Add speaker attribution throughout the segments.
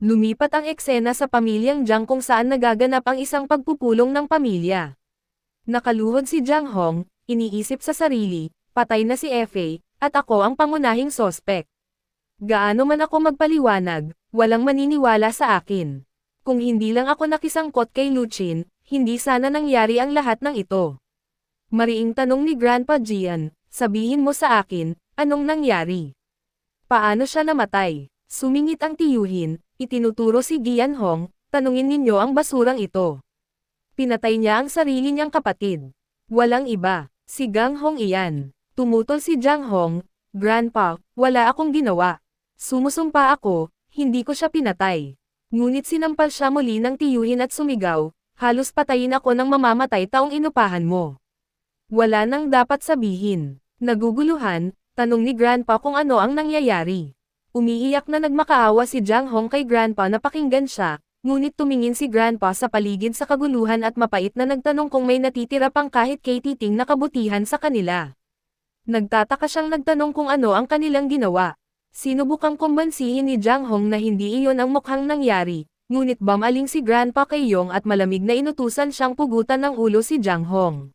Speaker 1: Lumipat ang eksena sa pamilyang Jiang kung saan nagaganap ang isang pagpupulong ng pamilya. Nakaluhod si Jiang Hong, iniisip sa sarili, patay na si FA, at ako ang pangunahing sospek. Gaano man ako magpaliwanag, walang maniniwala sa akin. Kung hindi lang ako nakisangkot kay Luchin, hindi sana nangyari ang lahat ng ito. Mariing tanong ni Grandpa Gian, sabihin mo sa akin, anong nangyari? Paano siya namatay? Sumingit ang tiyuhin, itinuturo si Gian Hong, tanungin ninyo ang basurang ito. Pinatay niya ang sarili niyang kapatid. Walang iba, si Gang Hong iyan. Tumutol si Jiang Hong, Grandpa, wala akong ginawa. Sumusumpa ako, hindi ko siya pinatay. Ngunit sinampal siya muli ng tiyuhin at sumigaw, halos patayin ako ng mamamatay taong inupahan mo. Wala nang dapat sabihin. Naguguluhan, tanong ni Grandpa kung ano ang nangyayari. Umiiyak na nagmakaawa si Jiang Hong kay Grandpa na pakinggan siya, ngunit tumingin si Grandpa sa paligid sa kaguluhan at mapait na nagtanong kung may natitira pang kahit kay titing na kabutihan sa kanila. Nagtataka siyang nagtanong kung ano ang kanilang ginawa. Sinubukang kumbansihin ni Jiang Hong na hindi iyon ang mukhang nangyari, ngunit bumaling si Grandpa kay Yong at malamig na inutusan siyang pugutan ng ulo si Jiang Hong.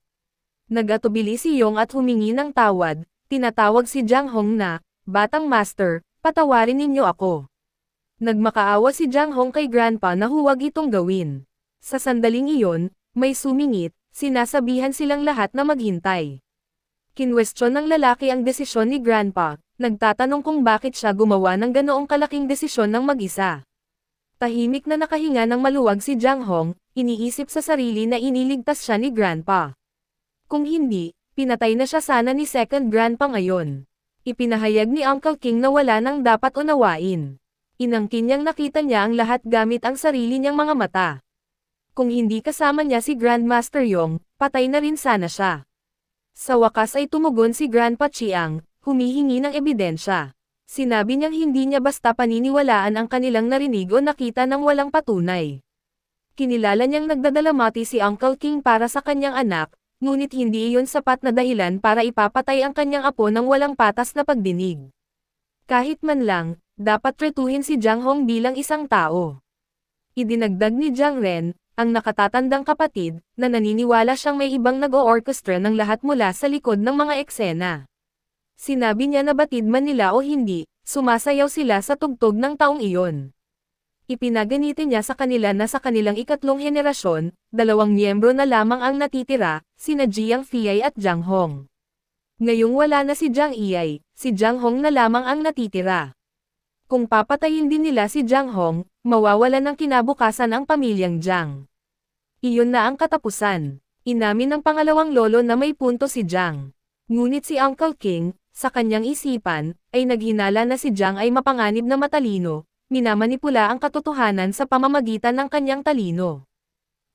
Speaker 1: Nagatubili si Yong at humingi ng tawad, tinatawag si Jiang Hong na, "Batang Master, patawarin ninyo ako." Nagmakaawa si Jiang Hong kay Grandpa na huwag itong gawin. Sa sandaling iyon, may sumingit, sinasabihan silang lahat na maghintay. Kinwestiyon ng lalaki ang desisyon ni Grandpa, nagtatanong kung bakit siya gumawa ng ganoong kalaking desisyon ng mag-isa. Tahimik na nakahinga ng maluwag si Jiang Hong, iniisip sa sarili na iniligtas siya ni Grandpa. Kung hindi, pinatay na siya sana ni Second Grandpa ngayon. Ipinahayag ni Uncle King na wala nang dapat unawain. Inangkin niyang nakita niya ang lahat gamit ang sarili niyang mga mata. Kung hindi kasama niya si Grandmaster Yong, patay na rin sana siya. Sa wakas ay tumugon si Grandpa Chiang, humihingi ng ebidensya. Sinabi niyang hindi niya basta paniniwalaan ang kanilang narinig o nakita ng walang patunay. Kinilala niyang nagdadalamati si Uncle King para sa kanyang anak, ngunit hindi iyon sapat na dahilan para ipapatay ang kanyang apo ng walang patas na pagdinig. Kahit man lang, dapat tretuhin si Jiang Hong bilang isang tao. Idinagdag ni Jiang Ren, ang nakatatandang kapatid, na naniniwala siyang may ibang nag-o-orchestra ng lahat mula sa likod ng mga eksena. Sinabi niya na batid man nila o hindi, sumasayaw sila sa tugtog ng taong iyon. Ipinaganitin niya sa kanila na sa kanilang ikatlong henerasyon, 2 miyembro na lamang ang natitira, sina Jiang Fiay at Jiang Hong. Ngayong wala na si Jiang Iyay, si Jiang Hong na lamang ang natitira. Kung papatayin din nila si Jiang Hong, mawawalan ng kinabukasan ang pamilyang Jiang. Iyon na ang katapusan. Inamin ng pangalawang lolo na may punto si Jiang. Ngunit si Uncle King, sa kanyang isipan, ay naghinala na si Jiang ay mapanganib na matalino, minamanipula ang katotohanan sa pamamagitan ng kanyang talino.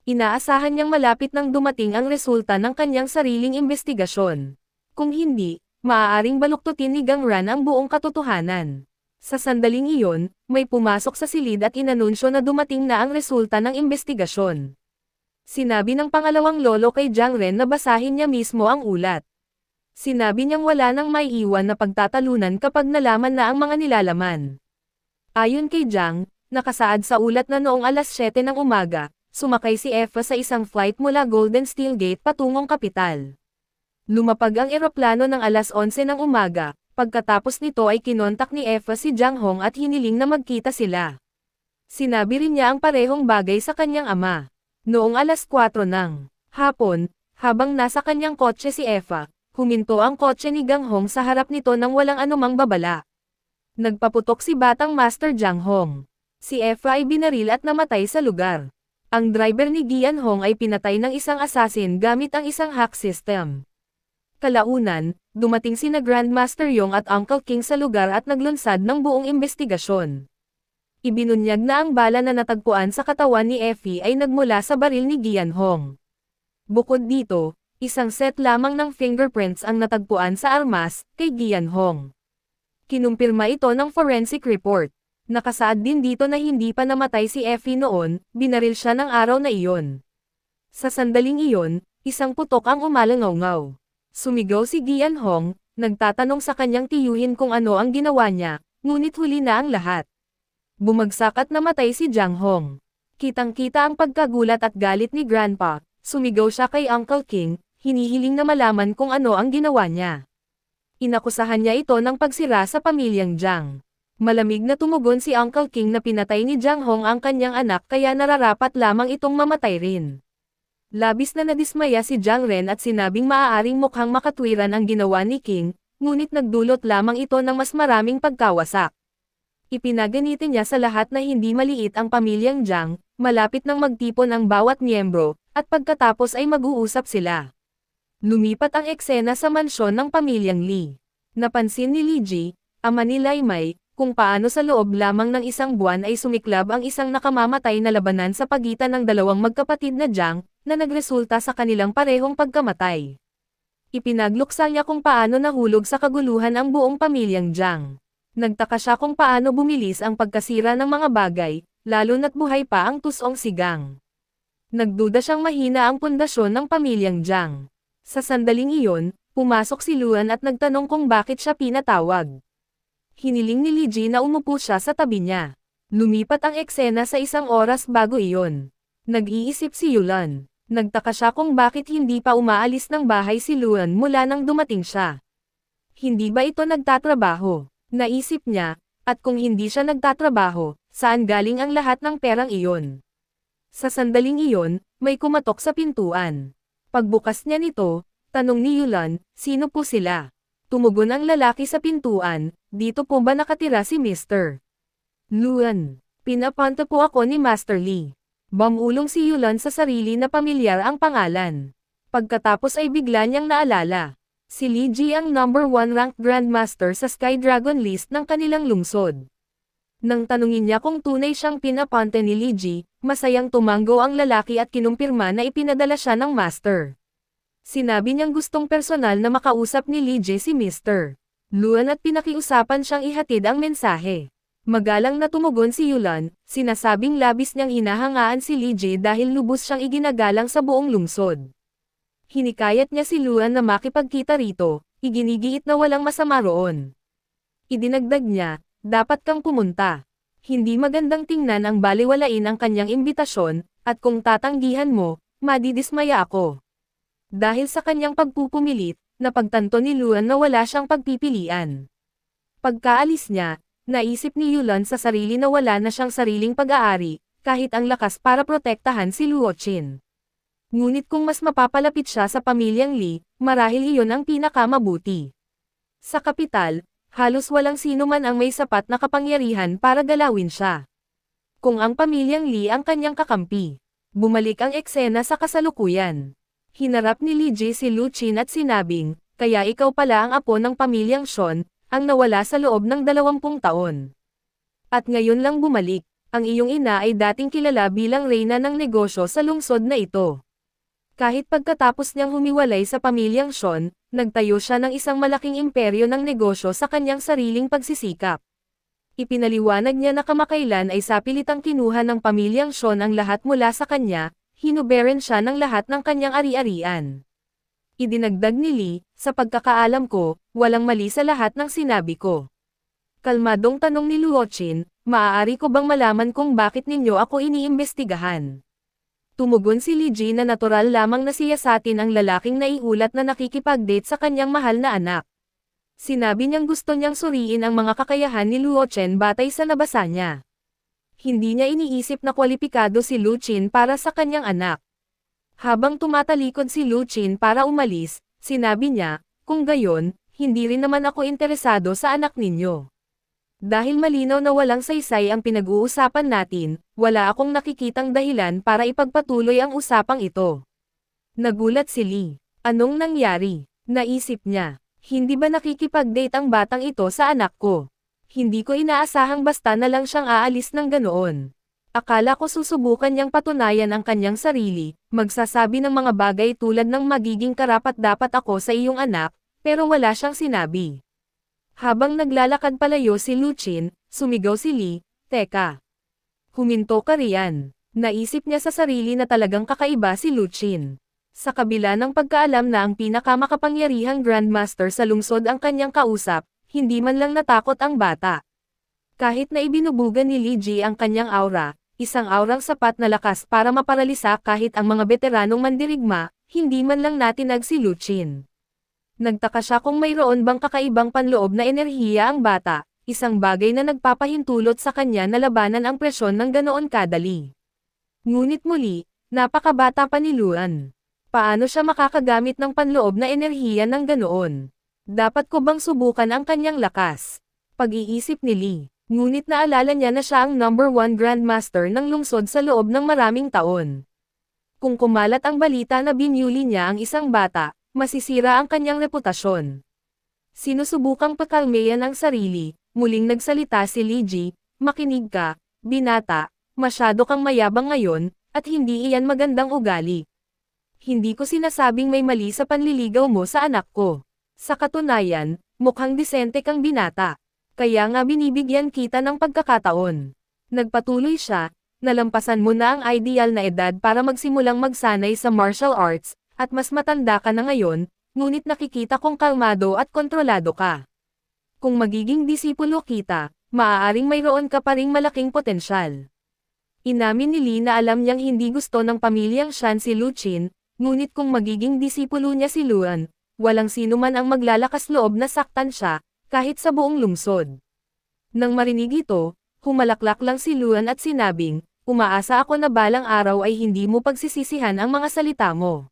Speaker 1: Inaasahan niyang malapit nang dumating ang resulta ng kanyang sariling investigasyon. Kung hindi, maaaring baluktutin ni Gang Ran ang buong katotohanan. Sa sandaling iyon, may pumasok sa silid at inanunsyo na dumating na ang resulta ng investigasyon. Sinabi ng pangalawang lolo kay Jiang Ren na basahin niya mismo ang ulat. Sinabi niyang wala nang maiiwan na pagtatalunan kapag nalaman na ang mga nilalaman. Ayon kay Jiang, nakasaad sa ulat na noong alas 7 ng umaga, sumakay si Eva sa isang flight mula Golden Steel Gate patungong kapital. Lumapag ang eroplano ng alas 11 ng umaga, pagkatapos nito ay kinontak ni Eva si Jiang Hong at hiniling na magkita sila. Sinabi rin niya ang parehong bagay sa kanyang ama. Noong alas 4 ng hapon, habang nasa kanyang kotse si Eva, huminto ang kotse ni Gang Hong sa harap nito nang walang anumang babala. Nagpaputok si Batang Master Jiang Hong. Si Eva ay binaril at namatay sa lugar. Ang driver ni Gian Hong ay pinatay ng isang assassin gamit ang isang hack system. Kalaunan, dumating sina Grandmaster Yong at Uncle King sa lugar at naglunsad ng buong investigasyon. Ibinunyag na ang bala na natagpuan sa katawan ni Effie ay nagmula sa baril ni Gian Hong. Bukod dito, isang set lamang ng fingerprints ang natagpuan sa armas kay Gian Hong. Kinumpirma ito ng forensic report. Nakasaad din dito na hindi pa namatay si Effie noon, binaril siya ng araw na iyon. Sa sandaling iyon, isang putok ang umalangaw-ngaw. Sumigaw si Gian Hong, nagtatanong sa kanyang tiyuhin kung ano ang ginawa niya, ngunit huli na ang lahat. Bumagsak at namatay si Jiang Hong. Kitang-kita ang pagkagulat at galit ni Grandpa, sumigaw siya kay Uncle King, hinihiling na malaman kung ano ang ginawa niya. Inakusahan niya ito ng pagsira sa pamilyang Jiang. Malamig na tumugon si Uncle King na pinatay ni Jiang Hong ang kanyang anak kaya nararapat lamang itong mamatay rin. Labis na nadismaya si Jiang Ren at sinabing maaaring mukhang makatwiran ang ginawa ni King, ngunit nagdulot lamang ito ng mas maraming pagkawasak. Ipinaginitin niya sa lahat na hindi maliit ang pamilyang Jiang, malapit nang magtipon ang bawat miyembro, at pagkatapos ay mag-uusap sila. Lumipat ang eksena sa mansyon ng pamilyang Li. Napansin ni Li Ji, ama ni Lai Mei, kung paano sa loob lamang ng isang buwan ay sumiklab ang isang nakamamatay na labanan sa pagitan ng dalawang magkapatid na Jiang, na nagresulta sa kanilang parehong pagkamatay. Ipinagluksa niya kung paano nahulog sa kaguluhan ang buong pamilyang Jiang. Nagtaka siya kung paano bumilis ang pagkasira ng mga bagay, lalo na't buhay pa ang tusong sigang. Nagduda siyang mahina ang pundasyon ng pamilyang Jiang. Sa sandaling iyon, pumasok si Luan at nagtanong kung bakit siya pinatawag. Hiniling ni Li Ji na umupo siya sa tabi niya. Lumipat ang eksena sa isang oras bago iyon. Nag-iisip si Yulan. Nagtaka siya kung bakit hindi pa umaalis ng bahay si Luan mula nang dumating siya. Hindi ba ito nagtatrabaho? Naisip niya, at kung hindi siya nagtatrabaho, saan galing ang lahat ng perang iyon? Sa sandaling iyon, may kumatok sa pintuan. Pagbukas niya nito, tanong ni Yulan, sino po sila? Tumugon ang lalaki sa pintuan, dito po ba nakatira si Mr. Luan? Pinapunta po ako ni Master Li. Bamulong si Yulan sa sarili na pamilyar ang pangalan. Pagkatapos ay bigla niyang naalala. Si Li Ji ang number 1 ranked Grandmaster sa Sky Dragon list ng kanilang lungsod. Nang tanungin niya kung tunay siyang pinapunta ni Li Ji, masayang tumango ang lalaki at kinumpirma na ipinadala siya ng Master. Sinabi niyang gustong personal na makausap ni Li Ji si Mr. Luan at pinakiusapan siyang ihatid ang mensahe. Magalang na tumugon si Yulan, sinasabing labis niyang hinahangaan si Li Ji dahil lubos siyang iginagalang sa buong lungsod. Hinikayat niya si Luan na makipagkita rito, iginigiit na walang masama roon. Idinagdag niya, dapat kang pumunta. Hindi magandang tingnan ang baliwalain ang kanyang imbitasyon, at kung tatanggihan mo, madidismaya ako. Dahil sa kanyang pagpupumilit, napagtanto ni Luan na wala siyang pagpipilian. Pagkaalis niya, naisip ni Yulan sa sarili na wala na siyang sariling pag-aari, kahit ang lakas para protektahan si Luo Qin. Ngunit kung mas mapapalapit siya sa pamilyang Li, marahil iyon ang pinakamabuti. Sa kapital, halos walang sino man ang may sapat na kapangyarihan para galawin siya. Kung ang pamilyang Li ang kanyang kakampi, bumalik ang eksena sa kasalukuyan. Hinarap ni Li Ji si Lu Qin at sinabing, kaya ikaw pala ang apo ng pamilyang Shon, ang nawala sa loob ng 20 taon. At ngayon lang bumalik, ang iyong ina ay dating kilala bilang reyna ng negosyo sa lungsod na ito. Kahit pagkatapos niyang humiwalay sa pamilyang Shon, nagtayo siya ng isang malaking imperyo ng negosyo sa kanyang sariling pagsisikap. Ipinaliwanag niya na kamakailan ay sapilitang kinuha ng pamilyang Shon ang lahat mula sa kanya, hinuberan siya ng lahat ng kanyang ari-arian. Idinagdag ni Li, sa pagkakaalam ko, walang mali sa lahat ng sinabi ko. Kalmadong tanong ni Luo Qin, maaari ko bang malaman kung bakit ninyo ako iniimbestigahan? Tumugon si Li Ji na natural lamang na siyasatin ang lalaking naiulat na nakikipag-date sa kanyang mahal na anak. Sinabi niyang gusto niyang suriin ang mga kakayahan ni Luo Chen batay sa nabasa niya. Hindi niya iniisip na kwalipikado si Lu Qin para sa kanyang anak. Habang tumatalikod si Lu Qin para umalis, sinabi niya, kung gayon, hindi rin naman ako interesado sa anak ninyo. Dahil malinaw na walang saysay ang pinag-uusapan natin, wala akong nakikitang dahilan para ipagpatuloy ang usapang ito. Nagulat si Li. Anong nangyari? Naisip niya. Hindi ba nakikipag-date ang batang ito sa anak ko? Hindi ko inaasahang basta na lang siyang aalis ng ganoon. Akala ko susubukan niyang patunayan ang kanyang sarili, magsasabi ng mga bagay tulad ng magiging karapat-dapat ako sa iyong anak, pero wala siyang sinabi. Habang naglalakad palayo si Lu Qin, sumigaw si Li, teka. Huminto ka riyan. Naisip niya sa sarili na talagang kakaiba si Lu Qin. Sa kabila ng pagkaalam na ang pinakamakapangyarihang Grandmaster sa lungsod ang kanyang kausap, hindi man lang natakot ang bata. Kahit na ibinubugan ni Li Ji ang kanyang aura, isang aurang sapat na lakas para maparalisa kahit ang mga veteranong mandirigma, hindi man lang natinag si Lu Qin. Nagtaka siya kung mayroon bang kakaibang panloob na enerhiya ang bata, isang bagay na nagpapahintulot sa kanya na labanan ang presyon ng ganoon kadali. Ngunit muli, napakabata pa ni Luan. Paano siya makakagamit ng panloob na enerhiya ng ganoon? Dapat ko bang subukan ang kanyang lakas? Pag-iisip ni Li. Ngunit naalala niya na siya ang #1 Grandmaster ng lungsod sa loob ng maraming taon. Kung kumalat ang balita na binuli niya ang isang bata, masisira ang kanyang reputasyon. Sinusubukang pakalmayan ang sarili, muling nagsalita si Li Ji, makinig ka, binata, masyado kang mayabang ngayon, at hindi iyan magandang ugali. Hindi ko sinasabing may mali sa panliligaw mo sa anak ko. Sa katunayan, mukhang disente kang binata. Kaya nga binibigyan kita ng pagkakataon. Nagpatuloy siya, nalampasan mo na ang ideal na edad para magsimulang magsanay sa martial arts, at mas matanda ka na ngayon, ngunit nakikita kong kalmado at kontrolado ka. Kung magiging disipulo kita, maaaring mayroon ka pa ring malaking potensyal. Inamin ni Li na alam niyang hindi gusto ng pamilyang Shan si Lu Qin, ngunit kung magiging disipulo niya si Luan, walang sino man ang maglalakas loob na saktan siya, kahit sa buong lungsod. Nang marinig ito, humalaklak lang si Luan at sinabing, umaasa ako na balang araw ay hindi mo pagsisisihan ang mga salita mo.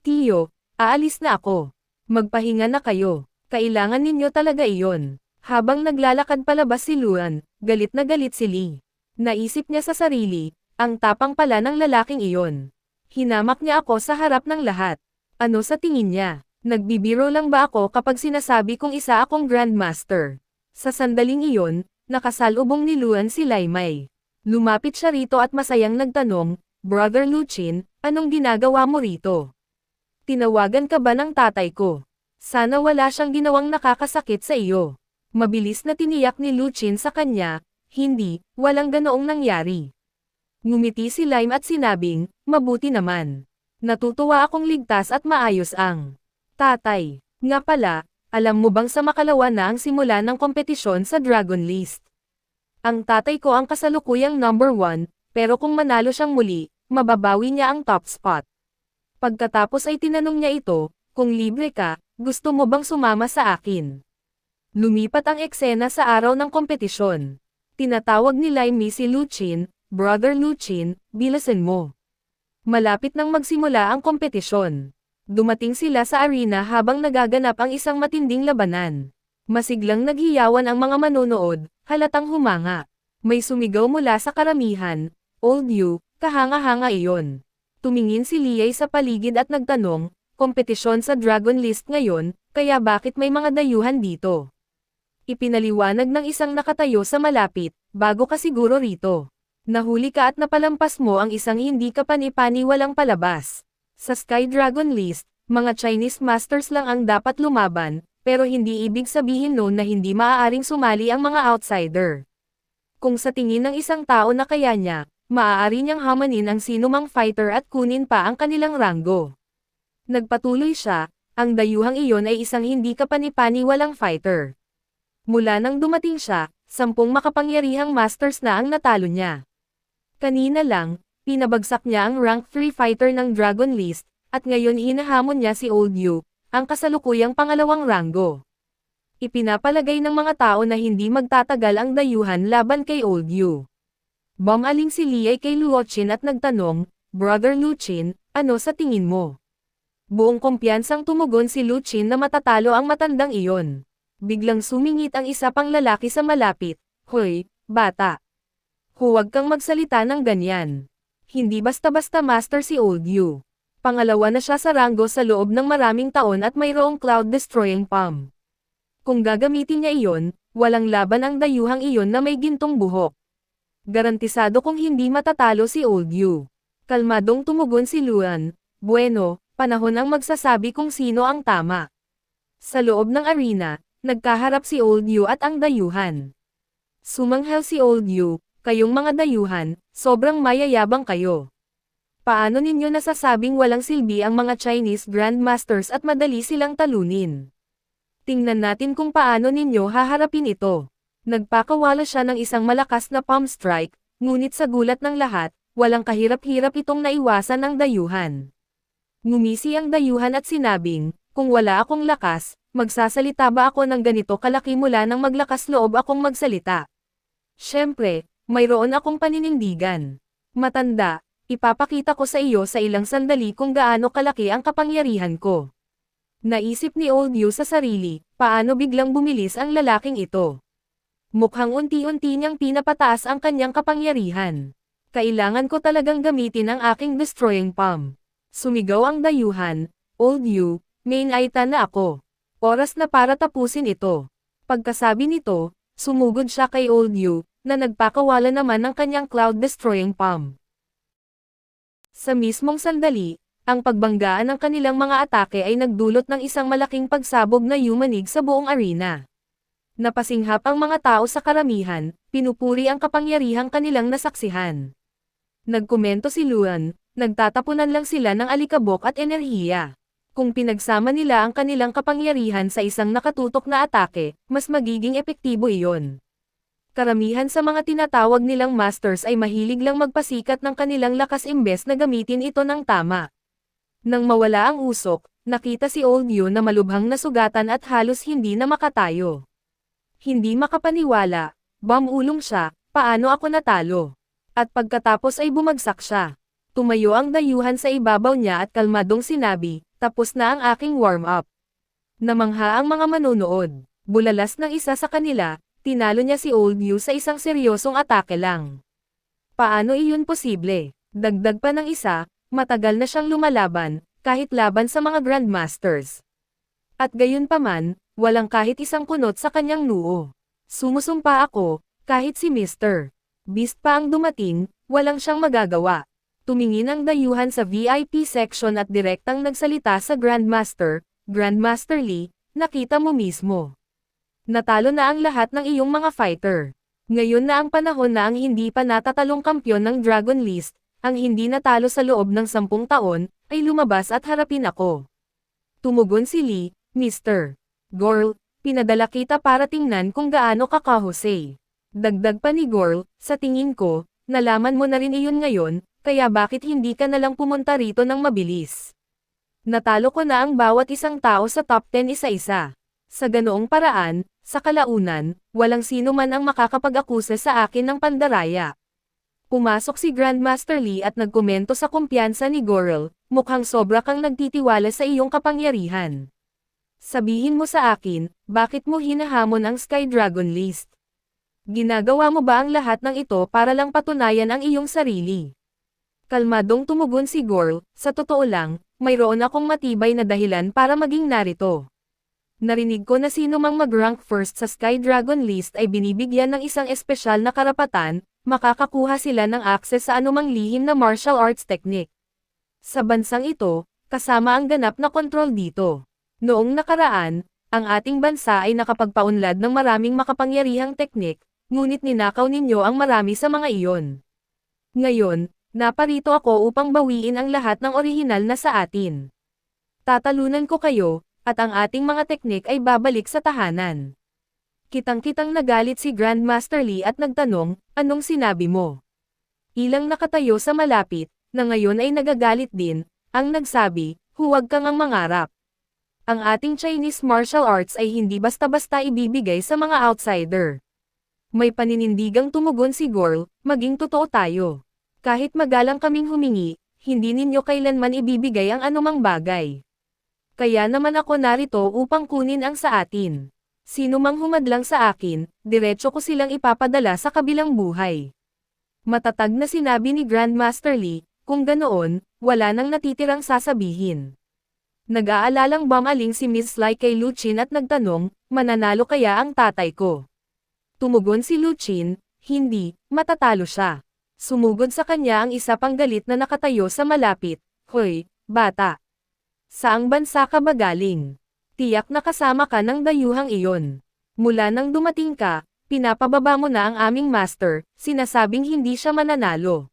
Speaker 1: Tiyo, aalis na ako. Magpahinga na kayo. Kailangan ninyo talaga iyon. Habang naglalakad palabas si Luan, galit na galit si Li. Naisip niya sa sarili, ang tapang pala ng lalaking iyon. Hinamak niya ako sa harap ng lahat. Ano sa tingin niya? Nagbibiro lang ba ako kapag sinasabi kong isa akong Grandmaster? Sa sandaling iyon, nakasalubong ni Luan si Laimay. Lumapit siya rito at masayang nagtanong, Brother Lu Qin, anong ginagawa mo rito? Tinawagan ka ba ng tatay ko? Sana wala siyang ginawang nakakasakit sa iyo. Mabilis na tiniyak ni Lu Qin sa kanya, hindi, walang ganoong nangyari. Ngumiti si Lime at sinabing, mabuti naman. Natutuwa akong ligtas at maayos ang tatay. Nga pala, alam mo bang sa makalawa na ang simula ng kompetisyon sa Dragon List? Ang tatay ko ang kasalukuyang #1, pero kung manalo siyang muli, mababawi niya ang top spot. Pagkatapos ay tinanong niya ito, kung libre ka, gusto mo bang sumama sa akin? Lumipat ang eksena sa araw ng kompetisyon. Tinatawag ni Lime si Lu Qin, Brother Lu Qin, bilasan mo. Malapit nang magsimula ang kompetisyon. Dumating sila sa arena habang nagaganap ang isang matinding labanan. Masiglang naghiyawan ang mga manonood, halatang humanga. May sumigaw mula sa karamihan, Old You, kahanga-hanga iyon. Tumingin si Liay sa paligid at nagtanong, kompetisyon sa Dragon List ngayon, kaya bakit may mga dayuhan dito? Ipinaliwanag ng isang nakatayo sa malapit, bago ka siguro rito. Nahuli ka at napalampas mo ang isang hindi ka panipaniwalang palabas. Sa Sky Dragon List, mga Chinese Masters lang ang dapat lumaban, pero hindi ibig sabihin noon na hindi maaaring sumali ang mga outsider. Kung sa tingin ng isang tao na kaya niya, maaari niyang hamanin ang sinumang fighter at kunin pa ang kanilang ranggo. Nagpatuloy siya, ang dayuhang iyon ay isang hindi kapanipaniwalang fighter. Mula nang dumating siya, 10 makapangyarihang masters na ang natalo niya. Kanina lang, pinabagsak niya ang rank 3 fighter ng Dragon List, at ngayon hinahamon niya si Old You, ang kasalukuyang pangalawang ranggo. Ipinapalagay ng mga tao na hindi magtatagal ang dayuhan laban kay Old You. Bumaling si Liay kay Luo Qin at nagtanong, Brother Lu Qin, ano sa tingin mo? Buong kumpiyansang tumugon si Lu Qin na matatalo ang matandang iyon. Biglang sumingit ang isa pang lalaki sa malapit, Hoy, bata! Huwag kang magsalita ng ganyan. Hindi basta-basta master si Old You. Pangalawa na siya sa ranggo sa loob ng maraming taon at mayroong cloud-destroying palm. Kung gagamitin niya iyon, walang laban ang dayuhang iyon na may gintong buhok. Garantisado kong hindi matatalo si Old You. Kalmadong tumugon si Luan, bueno, panahon ang magsasabi kung sino ang tama. Sa loob ng arena, nagkaharap si Old You at ang dayuhan. Sumanghel si Old You, kayong mga dayuhan, sobrang mayayabang kayo. Paano ninyo nasasabing walang silbi ang mga Chinese Grandmasters at madali silang talunin? Tingnan natin kung paano ninyo haharapin ito. Nagpakawala siya ng isang malakas na palm strike, ngunit sa gulat ng lahat, walang kahirap-hirap itong naiwasan ng dayuhan. Ngumisi ang dayuhan at sinabing, kung wala akong lakas, magsasalita ba ako ng ganito kalaki mula nang maglakas loob akong magsalita? Siyempre, mayroon akong paninindigan. Matanda, ipapakita ko sa iyo sa ilang sandali kung gaano kalaki ang kapangyarihan ko. Naisip ni Old Yu sa sarili, paano biglang bumilis ang lalaking ito. Mukhang unti-unti niyang pinapataas ang kanyang kapangyarihan. Kailangan ko talagang gamitin ang aking destroying palm. Sumigaw ang dayuhan, Old Yu, may inaitan na ako. Oras na para tapusin ito. Pagkasabi nito, sumugod siya kay Old Yu, na nagpakawala naman ng kanyang cloud-destroying palm. Sa mismong sandali, ang pagbanggaan ng kanilang mga atake ay nagdulot ng isang malaking pagsabog na yumanig sa buong arena. Napasinghap ang mga tao sa karamihan, pinupuri ang kapangyarihang kanilang nasaksihan. Nagkomento si Luan, nagtatapunan lang sila ng alikabok at enerhiya. Kung pinagsama nila ang kanilang kapangyarihan sa isang nakatutok na atake, mas magiging epektibo iyon. Karamihan sa mga tinatawag nilang masters ay mahilig lang magpasikat ng kanilang lakas imbes na gamitin ito ng tama. Nang mawala ang usok, nakita si Old Yu na malubhang nasugatan at halos hindi na makatayo. Hindi makapaniwala, bamulong siya, paano ako natalo? At pagkatapos ay bumagsak siya. Tumayo ang dayuhan sa ibabaw niya at kalmadong sinabi, tapos na ang aking warm-up. Namangha ang mga manonood. Bulalas ng isa sa kanila, tinalo niya si Old Yu sa isang seryosong atake lang. Paano iyon posible? Dagdag pa ng isa, matagal na siyang lumalaban, kahit laban sa mga Grandmasters. At gayunpaman, walang kahit isang kunot sa kanyang noo. Sumusumpa ako, kahit si Mr. Beast pa ang dumating, walang siyang magagawa. Tumingin ang dayuhan sa VIP section at direktang nagsalita sa Grandmaster, Grandmaster Lee, nakita mo mismo. Natalo na ang lahat ng iyong mga fighter. Ngayon na ang panahon na ang hindi pa natatalong kampyon ng Dragon List, ang hindi natalo sa loob ng 10 taon, ay lumabas at harapin ako. Tumugon si Lee, Mr. Gorl, pinadala kita para tingnan kung gaano ka kahusay. Dagdag pa ni Gorl, sa tingin ko, nalaman mo na rin iyon ngayon, kaya bakit hindi ka nalang pumunta rito ng mabilis? Natalo ko na ang bawat isang tao sa top 10 isa-isa. Sa ganoong paraan, sa kalaunan, walang sino man ang makakapag-akusa sa akin ng pandaraya. Pumasok si Grandmaster Lee at nagkomento sa kumpiyansa ni Gorl, mukhang sobra kang nagtitiwala sa iyong kapangyarihan. Sabihin mo sa akin, bakit mo hinahamon ang Sky Dragon List? Ginagawa mo ba ang lahat ng ito para lang patunayan ang iyong sarili? Kalmadong tumugon si Gorl, sa totoo lang, mayroon akong matibay na dahilan para maging narito. Narinig ko na sino mang mag-rank first sa Sky Dragon List ay binibigyan ng isang espesyal na karapatan, makakakuha sila ng access sa anumang lihim na martial arts technique. Sa bansang ito, kasama ang ganap na kontrol dito. Noong nakaraan, ang ating bansa ay nakapagpaunlad ng maraming makapangyarihang teknik, ngunit ninakaw ninyo ang marami sa mga iyon. Ngayon, naparito ako upang bawiin ang lahat ng orihinal na sa atin. Tatalunan ko kayo, at ang ating mga teknik ay babalik sa tahanan. Kitang-kitang nagalit si Grandmaster Lee at nagtanong, anong sinabi mo? Ilang nakatayo sa malapit, na ngayon ay nagagalit din, ang nagsabi, huwag kang ang mangarap. Ang ating Chinese martial arts ay hindi basta-basta ibibigay sa mga outsider. May paninindigang tumugon si Gorl, maging totoo tayo. Kahit magalang kaming humingi, hindi ninyo kailanman ibibigay ang anumang bagay. Kaya naman ako narito upang kunin ang sa atin. Sino mang humadlang sa akin, diretso ko silang ipapadala sa kabilang buhay. Matatag na sinabi ni Grandmaster Lee, kung ganoon, wala nang natitirang sasabihin. Nag-aalalang bumaling si Miss Lai kay Luchin at nagtanong, mananalo kaya ang tatay ko? Tumugon si Luchin, hindi, matatalo siya. Sumugod sa kanya ang isa pang galit na nakatayo sa malapit, hoy, bata. Saang bansa ka ba galing? Tiyak na kasama ka ng dayuhang iyon. Mula nang dumating ka, pinapababa mo na ang aming master, sinasabing hindi siya mananalo.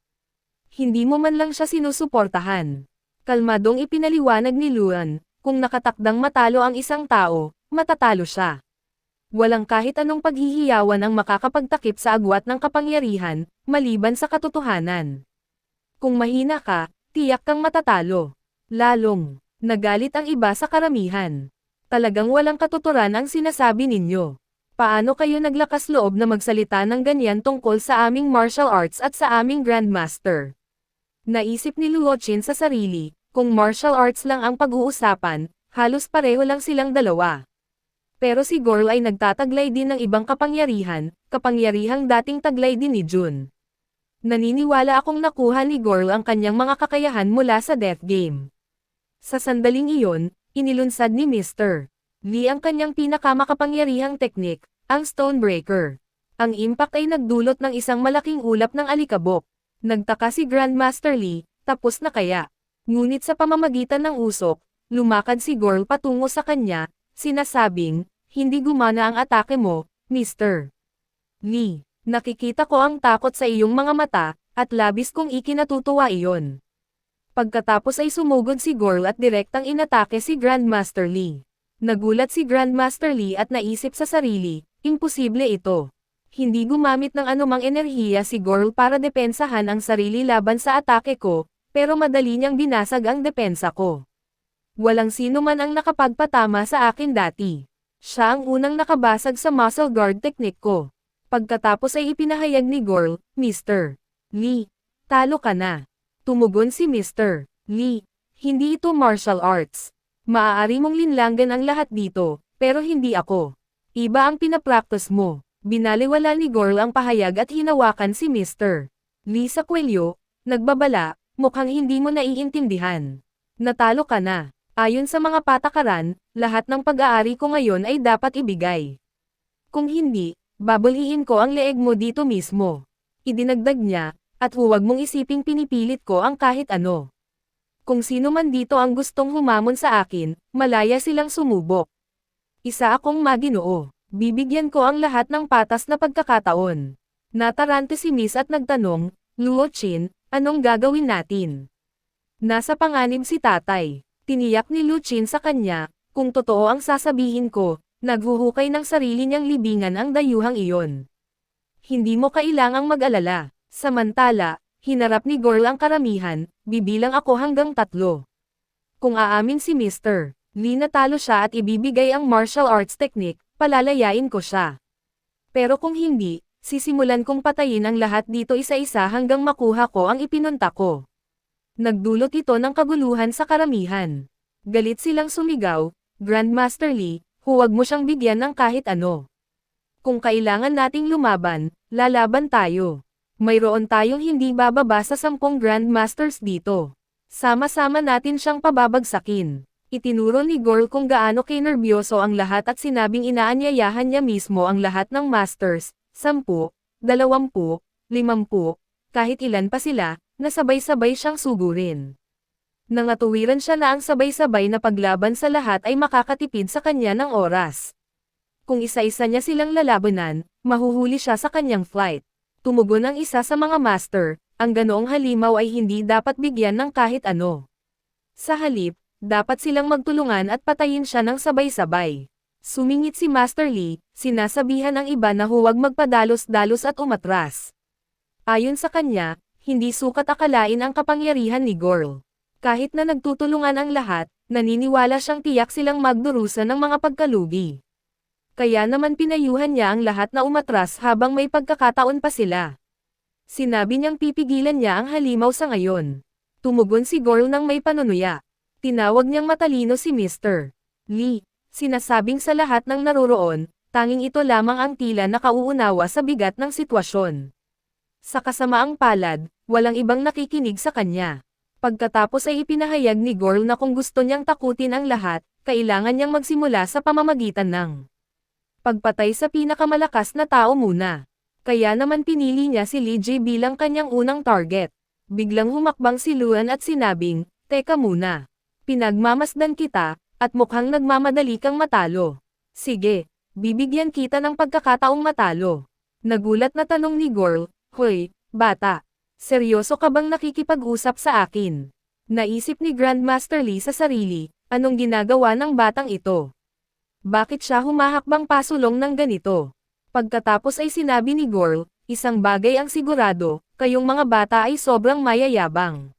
Speaker 1: Hindi mo man lang siya sinusuportahan. Kalmadong ipinaliwanag ni Luan, kung nakatakdang matalo ang isang tao, matatalo siya. Walang kahit anong paghihiyawan ang makakapagtakip sa agwat ng kapangyarihan, maliban sa katotohanan. Kung mahina ka, tiyak kang matatalo. Lalong, nagalit ang iba sa karamihan. Talagang walang katuturan ang sinasabi ninyo. Paano kayo naglakas loob na magsalita ng ganyan tungkol sa aming martial arts at sa aming Grandmaster? Naisip ni Luo Qin sa sarili, kung martial arts lang ang pag-uusapan, halos pareho lang silang dalawa. Pero si Gorl ay nagtataglay din ng ibang kapangyarihang dating taglay din ni Jun. Naniniwala akong nakuha ni Gorl ang kanyang mga kakayahan mula sa Death Game. Sa sandaling iyon, inilunsad ni Mr. Lee ang kanyang pinakamakapangyarihang teknik, ang Stonebreaker. Ang impact ay nagdulot ng isang malaking ulap ng alikabok. Nagtaka si Grandmaster Lee, tapos na kaya? Ngunit sa pamamagitan ng usok, lumakad si Gorl patungo sa kanya, sinasabing, hindi gumana ang atake mo, Mr. Lee. Nakikita ko ang takot sa iyong mga mata, at labis kong ikinatutuwa iyon. Pagkatapos ay sumugod si Gorl at direktang inatake si Grandmaster Lee. Nagulat si Grandmaster Lee at naisip sa sarili, imposible ito. Hindi gumamit ng anumang enerhiya si Gorl para depensahan ang sarili laban sa atake ko, pero madali niyang binasag ang depensa ko. Walang sino man ang nakapagpatama sa akin dati. Siya ang unang nakabasag sa muscle guard technique ko. Pagkatapos ay ipinahayag ni Gorl, Mr. Lee, talo ka na. Tumugon si Mr. Lee, hindi ito martial arts. Maaari mong linlanggan ang lahat dito, pero hindi ako. Iba ang pinapractice mo. Binaliwala ni Gorl ang pahayag at hinawakan si Mr. Lee sa kwelyo, nagbabala, mukhang hindi mo naiintindihan. Natalo ka na. Ayon sa mga patakaran, lahat ng pag-aari ko ngayon ay dapat ibigay. Kung hindi, babuliin ko ang leeg mo dito mismo. Idinagdag niya, at huwag mong isiping pinipilit ko ang kahit ano. Kung sino man dito ang gustong humamon sa akin, malaya silang sumubok. Isa akong maginoo. Bibigyan ko ang lahat ng patas na pagkakataon. Natarante si Miss at nagtanong, Luo Qin, anong gagawin natin? Nasa panganib si tatay. Tiniyak ni Luo Qin sa kanya, kung totoo ang sasabihin ko, naghuhukay ng sarili niyang libingan ang dayuhang iyon. Hindi mo kailangang mag-alala. Samantala, hinarap ni Gorl ang karamihan, bibilang ako hanggang 3. Kung aamin si Mr. Lee natalo siya at ibibigay ang martial arts technique, palalayain ko siya. Pero kung hindi, sisimulan kong patayin ang lahat dito isa-isa hanggang makuha ko ang ipinunta ko. Nagdulot ito ng kaguluhan sa karamihan. Galit silang sumigaw, Grandmaster Lee, huwag mo siyang bigyan ng kahit ano. Kung kailangan nating lumaban, lalaban tayo. Mayroon tayong hindi bababa sa 10 Grandmasters dito. Sama-sama natin siyang pababagsakin. Itinuro ni Gorl kung gaano kinerbyoso ang lahat at sinabing inaanyayahan niya mismo ang lahat ng Masters, 10, 20, 50, kahit ilan pa sila, na sabay-sabay siyang sugurin. Nangatuwiran siya na ang sabay-sabay na paglaban sa lahat ay makakatipid sa kanya ng oras. Kung isa-isa niya silang lalabanan, mahuhuli siya sa kanyang flight. Tumugon ang isa sa mga master, ang ganoong halimaw ay hindi dapat bigyan ng kahit ano. Sa halip, dapat silang magtulungan at patayin siya ng sabay-sabay. Sumingit si Master Lee, sinasabihan ang iba na huwag magpadalos-dalos at umatras. Ayon sa kanya, hindi sukat akalain ang kapangyarihan ni Gorl. Kahit na nagtutulungan ang lahat, naniniwala siyang tiyak silang magdurusa ng mga pagkalugi. Kaya naman pinayuhan niya ang lahat na umatras habang may pagkakataon pa sila. Sinabi niyang pipigilan niya ang halimaw sa ngayon. Tumugon si Gorl ng may panunuya. Tinawag niyang matalino si Mr. Lee, sinasabing sa lahat ng naroroon, tanging ito lamang ang tila nakauunawa sa bigat ng sitwasyon. Sa kasamaang palad, walang ibang nakikinig sa kanya. Pagkatapos ay ipinahayag ni Gorl na kung gusto niyang takutin ang lahat, kailangan niyang magsimula sa pamamagitan ng pagpatay sa pinakamalakas na tao muna. Kaya naman pinili niya si Lee Ji bilang kanyang unang target. Biglang humakbang si Luan at sinabing, "Teka muna. Pinagmamasdan kita, at mukhang nagmamadali kang matalo. Sige, bibigyan kita ng pagkakataong matalo." Nagulat na tanong ni Gorl, "Hoy, bata. Seryoso ka bang nakikipag-usap sa akin?" Naisip ni Grandmaster Lee sa sarili, anong ginagawa ng batang ito? Bakit siya humahakbang pasulong ng ganito? Pagkatapos ay sinabi ni Gorl, isang bagay ang sigurado, kayong mga bata ay sobrang mayayabang.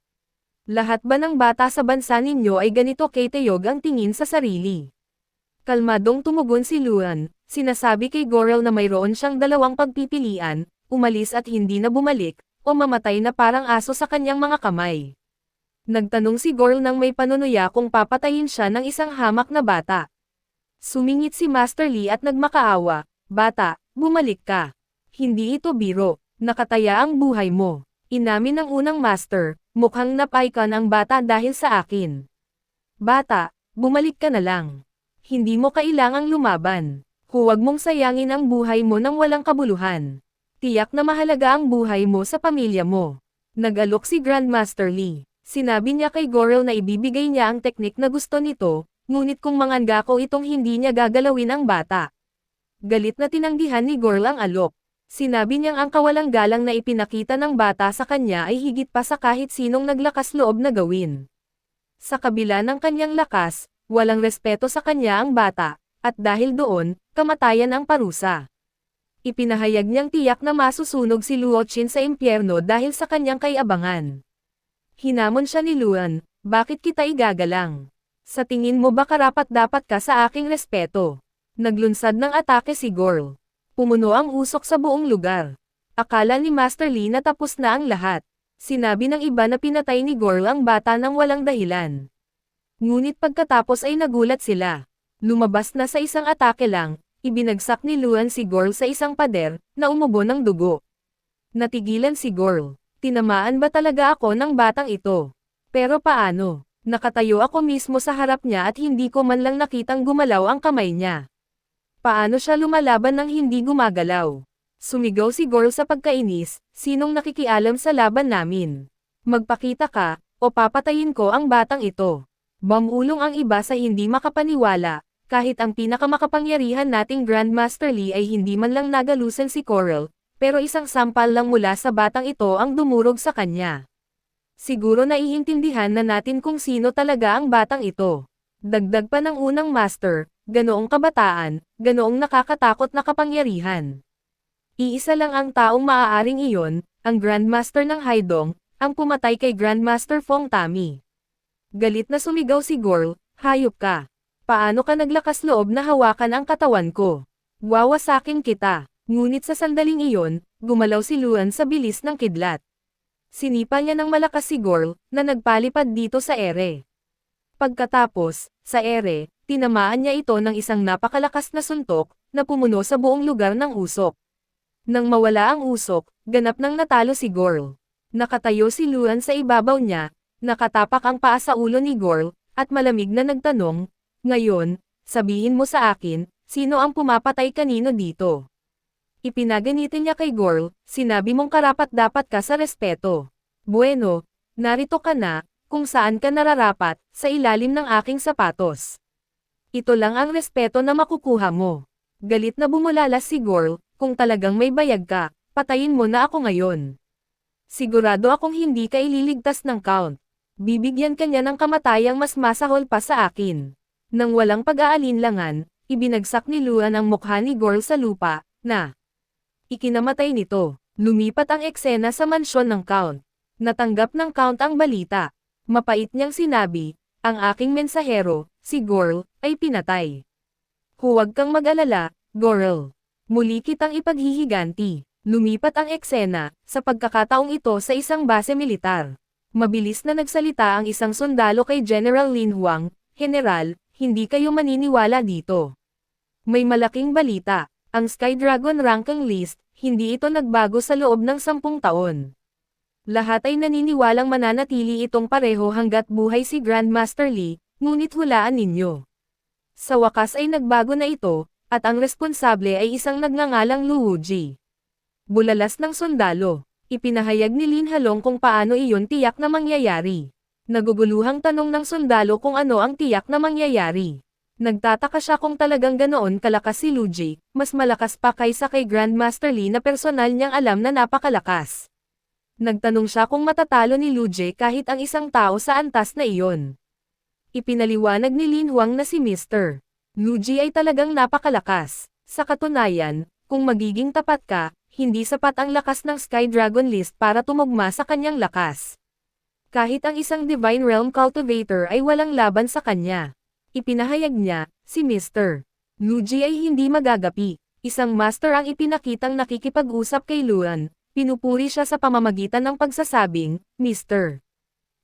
Speaker 1: Lahat ba ng bata sa bansa ninyo ay ganito katayog ang tingin sa sarili? Kalmadong tumugon si Luan, sinasabi kay Gorl na mayroon siyang dalawang pagpipilian, umalis at hindi na bumalik, o mamatay na parang aso sa kanyang mga kamay. Nagtanong si Gorl nang may panunuya kung papatayin siya ng isang hamak na bata. Sumingit si Master Lee at nagmakaawa, bata, bumalik ka. Hindi ito biro, nakataya ang buhay mo. Inamin ng unang master, mukhang napaikan ang bata dahil sa akin. Bata, bumalik ka na lang. Hindi mo kailangang lumaban. Huwag mong sayangin ang buhay mo nang walang kabuluhan. Tiyak na mahalaga ang buhay mo sa pamilya mo. Nag-alok si Grandmaster Lee. Sinabi niya kay Gorl na ibibigay niya ang teknik na gusto nito, ngunit kung mangangako itong hindi niya gagalawin ang bata. Galit na tinanggihan ni Gorl ang alok. Sinabi niyang ang kawalang galang na ipinakita ng bata sa kanya ay higit pa sa kahit sinong naglakas loob na gawin. Sa kabila ng kanyang lakas, walang respeto sa kanya ang bata, at dahil doon, kamatayan ang parusa. Ipinahayag niyang tiyak na masusunog si Luo Qin sa impyerno dahil sa kanyang kayabangan. Hinamon siya ni Luan, bakit kita igagalang? Sa tingin mo ba karapat-dapat ka sa aking respeto? Naglunsad ng atake si Gorl. Pumuno ang usok sa buong lugar. Akala ni Master Lee na tapos na ang lahat. Sinabi ng iba na pinatay ni Gorl ang bata nang walang dahilan. Ngunit pagkatapos ay nagulat sila. Lumabas na sa isang atake lang, ibinagsak ni Luan si Gorl sa isang pader, na umubo ng dugo. Natigilan si Gorl. Tinamaan ba talaga ako ng batang ito? Pero paano? Nakatayo ako mismo sa harap niya at hindi ko man lang nakitang gumalaw ang kamay niya. Paano siya lumalaban nang hindi gumagalaw? Sumigaw si Gorl sa pagkainis, sinong nakikialam sa laban namin? Magpakita ka, o papatayin ko ang batang ito. Bamulong ang iba sa hindi makapaniwala, kahit ang pinakamakapangyarihan nating Grandmaster Lee ay hindi man lang nagalusan si Coral, pero isang sampal lang mula sa batang ito ang dumurog sa kanya. Siguro naiintindihan na natin kung sino talaga ang batang ito. Dagdag pa ng unang master, ganoong kabataan, ganoong nakakatakot na kapangyarihan. Iisa lang ang taong maaaring iyon, ang Grandmaster ng Haidong, ang pumatay kay Grandmaster Fong Tami. Galit na sumigaw si Gorl, hayop ka. Paano ka naglakas loob na hawakan ang katawan ko? Wawasakin kita. Ngunit sa sandaling iyon, gumalaw si Luan sa bilis ng kidlat. Sinipa niya ng malakas si Gorl, na nagpalipad dito sa ere. Pagkatapos, sa ere, tinamaan niya ito ng isang napakalakas na suntok, na pumuno sa buong lugar ng usok. Nang mawala ang usok, ganap nang natalo si Gorl. Nakatayo si Luan sa ibabaw niya, nakatapak ang paa sa ulo ni Gorl, at malamig na nagtanong, ngayon, sabihin mo sa akin, sino ang pumapatay kanino dito? Ipinaganitin niya kay Gorl, sinabi mong karapat-dapat ka sa respeto. Bueno, narito ka na, kung saan ka nararapat, sa ilalim ng aking sapatos. Ito lang ang respeto na makukuha mo. Galit na bumulalas si Gorl, kung talagang may bayag ka, patayin mo na ako ngayon. Sigurado akong hindi ka ililigtas ng count. Bibigyan ka niya ng kamatayang mas masahol pa sa akin. Nang walang pag-aalinlangan, ibinagsak ni Luan ang mukha ni Gorl sa lupa, na ikinamatay nito. Lumipat ang eksena sa mansyon ng Count. Natanggap ng Count ang balita. Mapait niyang sinabi, ang aking mensahero, si Gorl, ay pinatay. Huwag kang mag-alala, Gorl. Muli kitang ipaghihiganti. Lumipat ang eksena, sa pagkakataong ito sa isang base militar. Mabilis na nagsalita ang isang sundalo kay General Lin Huang, General, hindi kayo maniniwala dito. May malaking balita. Ang Sky Dragon ranking list, hindi ito nagbago sa loob ng 10 taon. Lahat ay naniniwalang mananatili itong pareho hanggat buhay si Grandmaster Lee, ngunit hulaan ninyo. Sa wakas ay nagbago na ito, at ang responsable ay isang nagngangalang Luo Ji. Bulalas ng sundalo. Ipinahayag ni Lin Halong kung paano iyon tiyak na mangyayari. Naguguluhang tanong ng sundalo kung ano ang tiyak na mangyayari. Nagtataka siya kung talagang ganoon kalakas si Lu Ji, mas malakas pa kaysa kay Grandmaster Lee na personal niyang alam na napakalakas. Nagtanong siya kung matatalo ni Lu Ji kahit ang isang tao sa antas na iyon. Ipinaliwanag ni Lin Huang na si Mr. Luigi ay talagang napakalakas. Sa katunayan, kung magiging tapat ka, hindi sapat ang lakas ng Sky Dragon List para tumugma sa kanyang lakas. Kahit ang isang Divine Realm Cultivator ay walang laban sa kanya. Ipinahayag niya, si Mr. Luigi ay hindi magagapi. Isang master ang ipinakitang nakikipag-usap kay Luan, pinupuri siya sa pamamagitan ng pagsasabing, Mr.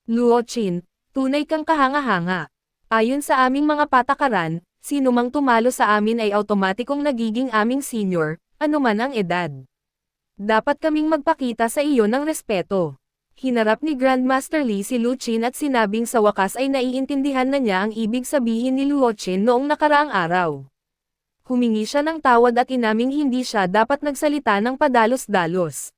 Speaker 1: Luochin, tunay kang kahanga-hanga. Ayon sa aming mga patakaran, sino mang tumalo sa amin ay automatikong nagiging aming senior, anuman ang edad. Dapat kaming magpakita sa iyo ng respeto. Hinarap ni Grandmaster Lee si Luchin at sinabing sa wakas ay naiintindihan na niya ang ibig sabihin ni Luochin noong nakaraang araw. Humingi siya ng tawad at inaming hindi siya dapat nagsalita ng padalos-dalos.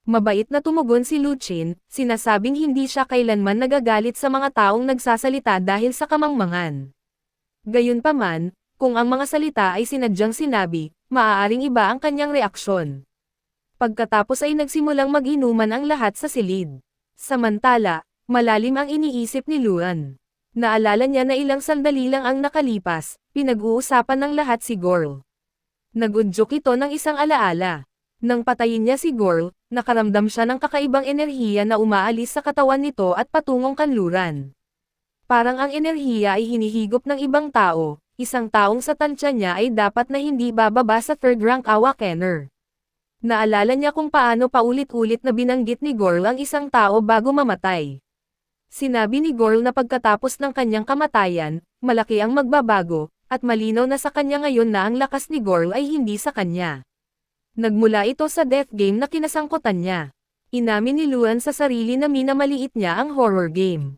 Speaker 1: Mabait na tumugon si Luchin, sinasabing hindi siya kailanman nagagalit sa mga taong nagsasalita dahil sa kamangmangan. Gayunpaman, kung ang mga salita ay sinadyang sinabi, maaaring iba ang kanyang reaksyon. Pagkatapos ay nagsimulang mag-inuman ang lahat sa silid. Samantala, malalim ang iniisip ni Luan. Naalala niya na ilang sandali lang ang nakalipas, pinag-uusapan ng lahat si Gorl. Nagudyok ito ng isang alaala. Nang patayin niya si Gorl, nakaramdam siya ng kakaibang enerhiya na umaalis sa katawan nito at patungong kanluran. Parang ang enerhiya ay hinihigop ng ibang tao, isang taong sa tansya niya ay dapat na hindi bababa sa third rank Awakener. Naalala niya kung paano paulit-ulit na binanggit ni Gorl ang isang tao bago mamatay. Sinabi ni Gorl na pagkatapos ng kanyang kamatayan, malaki ang magbabago, at malinaw na sa kanya ngayon na ang lakas ni Gorl ay hindi sa kanya. Nagmula ito sa death game na kinasangkutan niya. Inamin ni Luan sa sarili na minamaliit niya ang horror game.